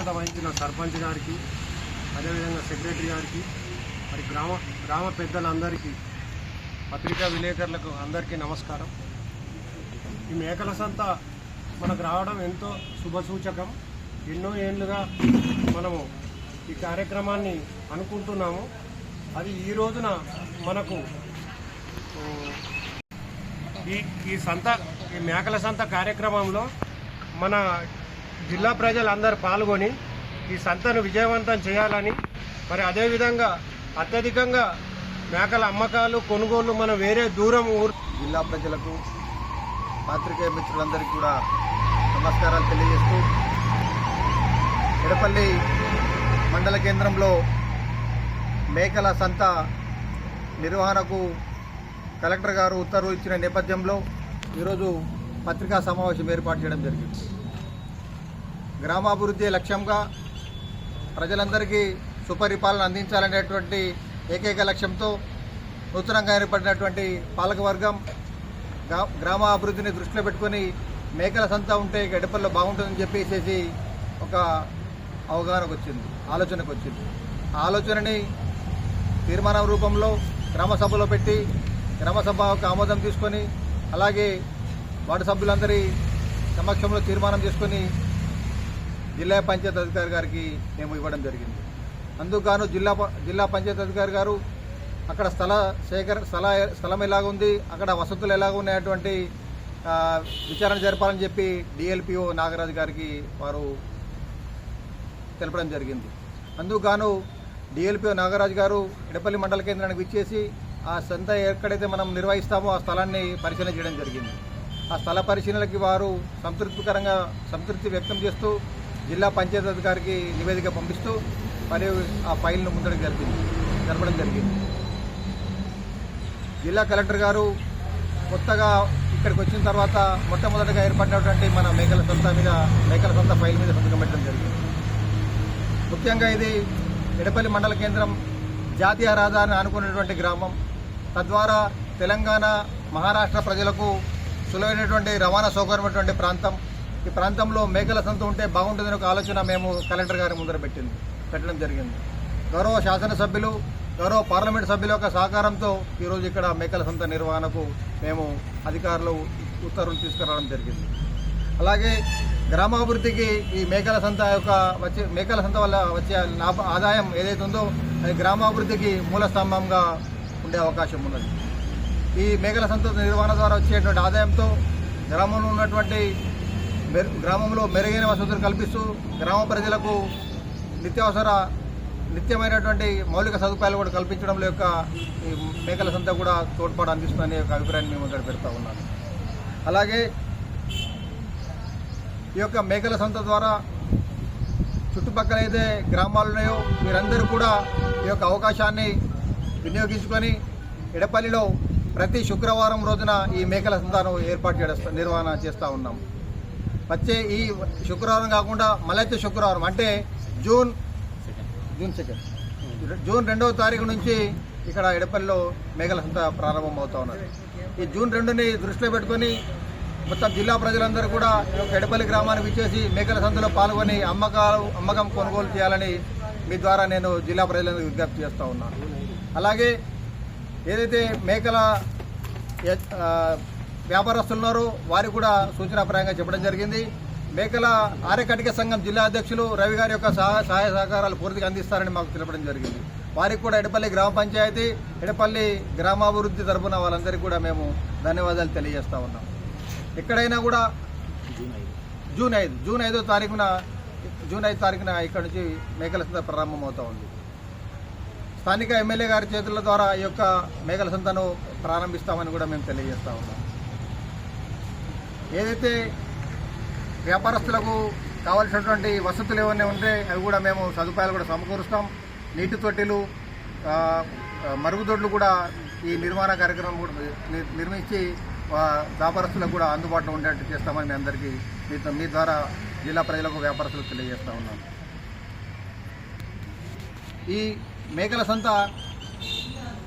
అధ్యక్షత వహించిన సర్పంచ్ గారికి, అదేవిధంగా సెక్రటరీ గారికి, మరి గ్రామ పెద్దలందరికీ, పత్రికా విలేకరులకు అందరికీ నమస్కారం. ఈ మేకల సంత మనకు రావడం ఎంతో శుభసూచకం. ఎన్నో ఏళ్ళుగా మనము ఈ కార్యక్రమాన్ని అనుకుంటున్నాము. అది ఈ రోజున మనకు ఈ మేకల సంత కార్యక్రమంలో మన జిల్లా ప్రజలందరూ పాల్గొని ఈ సంతను విజయవంతం చేయాలని, మరి అదేవిధంగా అత్యధికంగా మేకల అమ్మకాలు కొనుగోలు మనం వేరే దూరం జిల్లా ప్రజలకు, పాత్రికేయ మిత్రులందరికీ కూడా నమస్కారాలు తెలియజేస్తూ, ఎడపల్లి మండల కేంద్రంలో మేకల సంత నిర్వహణకు కలెక్టర్ గారు ఉత్తర్వులు ఇచ్చిన నేపథ్యంలో ఈరోజు పత్రికా సమావేశం ఏర్పాటు చేయడం జరిగింది. గ్రామాభివృద్ధి లక్ష్యంగా ప్రజలందరికీ సుపరిపాలన అందించాలనేటువంటి ఏకైక లక్ష్యంతో నూతనంగా ఏర్పడినటువంటి పాలకవర్గం గ్రామాభివృద్ధిని దృష్టిలో పెట్టుకొని మేకల సంత ఉంటే ఎడపల్లో బాగుంటుందని చెప్పేసి ఒక అవగాహనకు వచ్చింది, ఆలోచనకు వచ్చింది. ఆ ఆలోచనని తీర్మానం రూపంలో గ్రామసభలో పెట్టి గ్రామసభకు ఆమోదం తీసుకొని, అలాగే వార్డు సభ్యులందరి సమక్షంలో తీర్మానం చేసుకొని జిల్లా పంచాయతీ అధికారి గారికి మేము ఇవ్వడం జరిగింది. అందుకు గాను జిల్లా పంచాయతీ అధికారి గారు అక్కడ స్థలం ఎలాగుంది, అక్కడ వసతులు ఎలాగ ఉన్నాయటువంటి విచారణ జరపాలని చెప్పి డిఎల్పిఓ నాగరాజు గారికి వారు తెలపడం జరిగింది. అందుకు గాను డిఎల్పిఓ నాగరాజు గారు ఎడపల్లి మండల కేంద్రానికి విచ్చేసి ఆ సంత ఎక్కడైతే మనం నిర్వహిస్తామో ఆ స్థలాన్ని పరిశీలన చేయడం జరిగింది. ఆ స్థల పరిశీలనకి వారు సంతృప్తి వ్యక్తం చేస్తూ జిల్లా పంచాయతీ అధికారికి నివేదిక పంపిస్తూ మరియు ఆ ఫైల్ను ముందరకు జరపడం జరిగింది. జిల్లా కలెక్టర్ గారు కొత్తగా ఇక్కడికి వచ్చిన తర్వాత మొట్టమొదటిగా ఏర్పడినటువంటి మన మేకల సంత ఫైల్ మీద సంతకం పెట్టడం జరిగింది. ముఖ్యంగా ఇది ఎడపల్లి మండల కేంద్రం జాతీయ రహదారిని ఆనుకున్నటువంటి గ్రామం. తద్వారా తెలంగాణ, మహారాష్ట్ర ప్రజలకు సులువైనటువంటి రవాణా సౌకర్యమైనటువంటి ప్రాంతం. ఈ ప్రాంతంలో మేకల సంత ఉంటే బాగుంటుందని ఒక ఆలోచన మేము కలెక్టర్ గారి ముందర పెట్టడం జరిగింది. గౌరవ శాసనసభ్యులు, గౌరవ పార్లమెంట్ సభ్యుల యొక్క సహకారంతో ఈరోజు ఇక్కడ మేకల సంత నిర్వహణకు మేము అధికారులు ఉత్తర్వులు తీసుకురావడం జరిగింది. అలాగే గ్రామాభివృద్ధికి ఈ మేకల సంత వల్ల వచ్చే ఆదాయం ఏదైతే ఉందో అది గ్రామాభివృద్ధికి మూల స్తంభంగా ఉండే అవకాశం ఉన్నది. ఈ మేకల సంత నిర్వహణ ద్వారా వచ్చేటువంటి ఆదాయంతో గ్రామంలో మెరుగైన వసతులు కల్పిస్తూ గ్రామ ప్రజలకు నిత్యమైనటువంటి మౌలిక సదుపాయాలు కూడా కల్పించడంలో యొక్క ఈ మేకల సంత కూడా తోడ్పాటు అందిస్తుందనే ఒక అభిప్రాయాన్ని మేము ఇక్కడ పెడతా ఉన్నాను. అలాగే ఈ యొక్క మేకల సంత ద్వారా చుట్టుపక్కల అయితే గ్రామాలు ఉన్నాయో మీరందరూ కూడా ఈ యొక్క అవకాశాన్ని వినియోగించుకొని ఎడపల్లిలో ప్రతి శుక్రవారం రోజున ఈ మేకల సంతను నిర్వహణ చేస్తూ ఉన్నాం. వచ్చే ఈ శుక్రవారం కాకుండా మళ్ళీ శుక్రవారం అంటే జూన్ 2వ తారీఖు నుంచి ఇక్కడ ఎడపల్లిలో మేకల సంత ప్రారంభం అవుతూ ఉన్నది. ఈ జూన్ 2ని దృష్టిలో పెట్టుకొని మొత్తం జిల్లా ప్రజలందరూ కూడా ఎడపల్లి గ్రామానికి విచ్చేసి మేకల సంతలో పాల్గొని అమ్మకం కొనుగోలు చేయాలని మీ ద్వారా నేను జిల్లా ప్రజలందరూ విజ్ఞప్తి చేస్తూ ఉన్నాను. అలాగే ఏదైతే మేకల వ్యాపారస్తులు ఉన్నారో వారికి కూడా సూచనాప్రాయంగా చెప్పడం జరిగింది. మేకల ఆర్యకటిక సంఘం జిల్లా అధ్యక్షులు రవి గారి యొక్క సహాయ సహకారాలు పూర్తిగా అందిస్తారని మాకు తెలపడం జరిగింది. వారికి కూడా ఎడపల్లి గ్రామ పంచాయతీ, ఎడపల్లి గ్రామాభివృద్ధి తరఫున వాళ్ళందరికీ కూడా మేము ధన్యవాదాలు తెలియజేస్తూ ఉన్నాం. ఎక్కడైనా కూడా జూన్ 5వ తారీఖున ఇక్కడ నుంచి మేకల సంత ప్రారంభమవుతూ ఉంది. స్థానిక ఎమ్మెల్యే గారి చేతుల ద్వారా ఈ యొక్క మేకల సంతను ప్రారంభిస్తామని కూడా మేము తెలియజేస్తూ ఉన్నాం. ఏదైతే వ్యాపారస్తులకు కావాల్సినటువంటి వసతులు ఏమైనా ఉంటే అవి కూడా మేము సదుపాయాలు కూడా సమకూరుస్తాం. నీటి తొట్టెలు, మరుగుదొడ్లు కూడా ఈ నిర్మాణ కార్యక్రమం కూడా నిర్మించి వ్యాపారస్తులకు కూడా అందుబాటులో ఉండేట్టు చేస్తామని మీ అందరికీ మీ ద్వారా జిల్లా ప్రజలకు, వ్యాపారస్తులకు తెలియజేస్తూ ఉన్నాం. ఈ మేకల సంత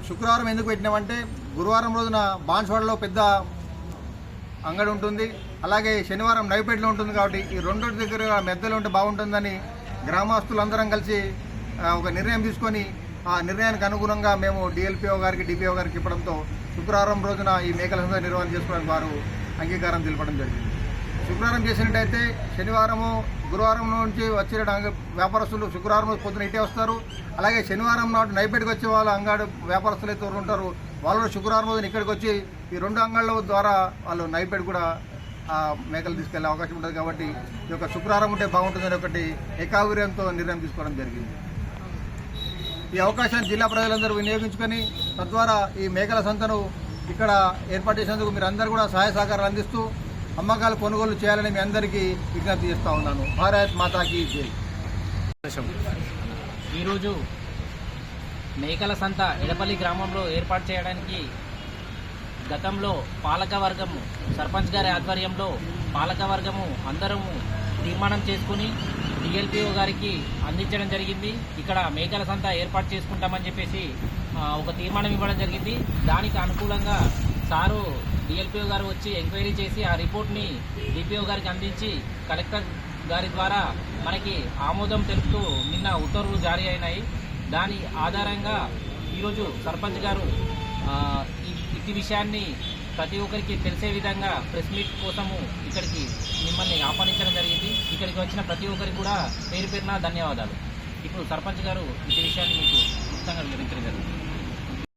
శుక్రవారం ఎందుకు పెట్టినామంటే గురువారం రోజున బాన్స్వాడలో పెద్ద అంగడి ఉంటుంది, అలాగే శనివారం నైపేటలో ఉంటుంది. కాబట్టి ఈ రెండోటి దగ్గర మెద్దలు ఉంటే బాగుంటుందని గ్రామస్తులందరం కలిసి ఒక నిర్ణయం తీసుకొని ఆ నిర్ణయానికి అనుగుణంగా మేము డిఎల్పిఓ గారికి డిపిఓ గారికి ఇవ్వడంతో శుక్రవారం రోజున ఈ మేకల సంత నిర్వహణ చేసుకోవడానికి వారు అంగీకారం తెలపడం జరిగింది. శుక్రవారం చేసినట్టయితే శనివారము గురువారం నుంచి వచ్చే వ్యాపారస్తులు శుక్రవారం రోజు పొద్దున ఇటే వస్తారు. అలాగే శనివారం నాడు నైపేటకి వచ్చే వాళ్ళు అంగడి వ్యాపారస్తులు అయితే ఉంటారు, వాళ్ళు శుక్రవారం రోజున ఇక్కడికి వచ్చి ఈ 2 అంగళ్ళ ద్వారా వాళ్ళు నైపేట కూడా మేకలు తీసుకెళ్లే అవకాశం ఉంటుంది. కాబట్టి ఈ యొక్క శుక్రవారం ఉంటే బాగుంటుందని ఒకటి ఏకాభిప్రాయంతో నిర్ణయం తీసుకోవడం జరిగింది. ఈ అవకాశాన్ని జిల్లా ప్రజలందరూ వినియోగించుకొని తద్వారా ఈ మేకల సంతను ఇక్కడ ఏర్పాటు చేసేందుకు మీరు అందరూ కూడా సహాయ సహకారాలు అందిస్తూ అమ్మకాలు కొనుగోలు చేయాలని మీ అందరికీ విజ్ఞప్తి చేస్తూ ఉన్నాను. భారత్ మాతాకి జై. ఈరోజు మేకల సంత ఎడపల్లి గ్రామంలో ఏర్పాటు చేయడానికి గతంలో పాలకవర్గము సర్పంచ్ గారి ఆధ్వర్యంలో పాలకవర్గము అందరము తీర్మానం చేసుకుని డిఎల్పిఓ గారికి అందించడం జరిగింది. ఇక్కడ మేకల సంత ఏర్పాటు చేసుకుంటామని చెప్పేసి ఒక తీర్మానం ఇవ్వడం జరిగింది. దానికి అనుకూలంగా సారు డిఎల్పిఓ గారు వచ్చి ఎంక్వైరీ చేసి ఆ రిపోర్ట్ని డిపిఓ గారికి అందించి కలెక్టర్ గారి ద్వారా మనకి ఆమోదం తెలుపుతూ నిన్న ఉత్తర్వులు జారీ అయినాయి. దాని ఆధారంగా ఈరోజు సర్పంచ్ గారు ఈ విషయాన్ని ప్రతి ఒక్కరికి తెలిసే విధంగా ప్రెస్ మీట్ కోసము ఇక్కడికి మిమ్మల్ని ఆహ్వానించడం జరిగింది. ఇక్కడికి వచ్చిన ప్రతి ఒక్కరికి కూడా పేరు పేరున ధన్యవాదాలు. ఇప్పుడు సర్పంచ్ గారు ఈ విషయాన్ని మీకు క్లుప్తంగా వివరించడం జరిగింది.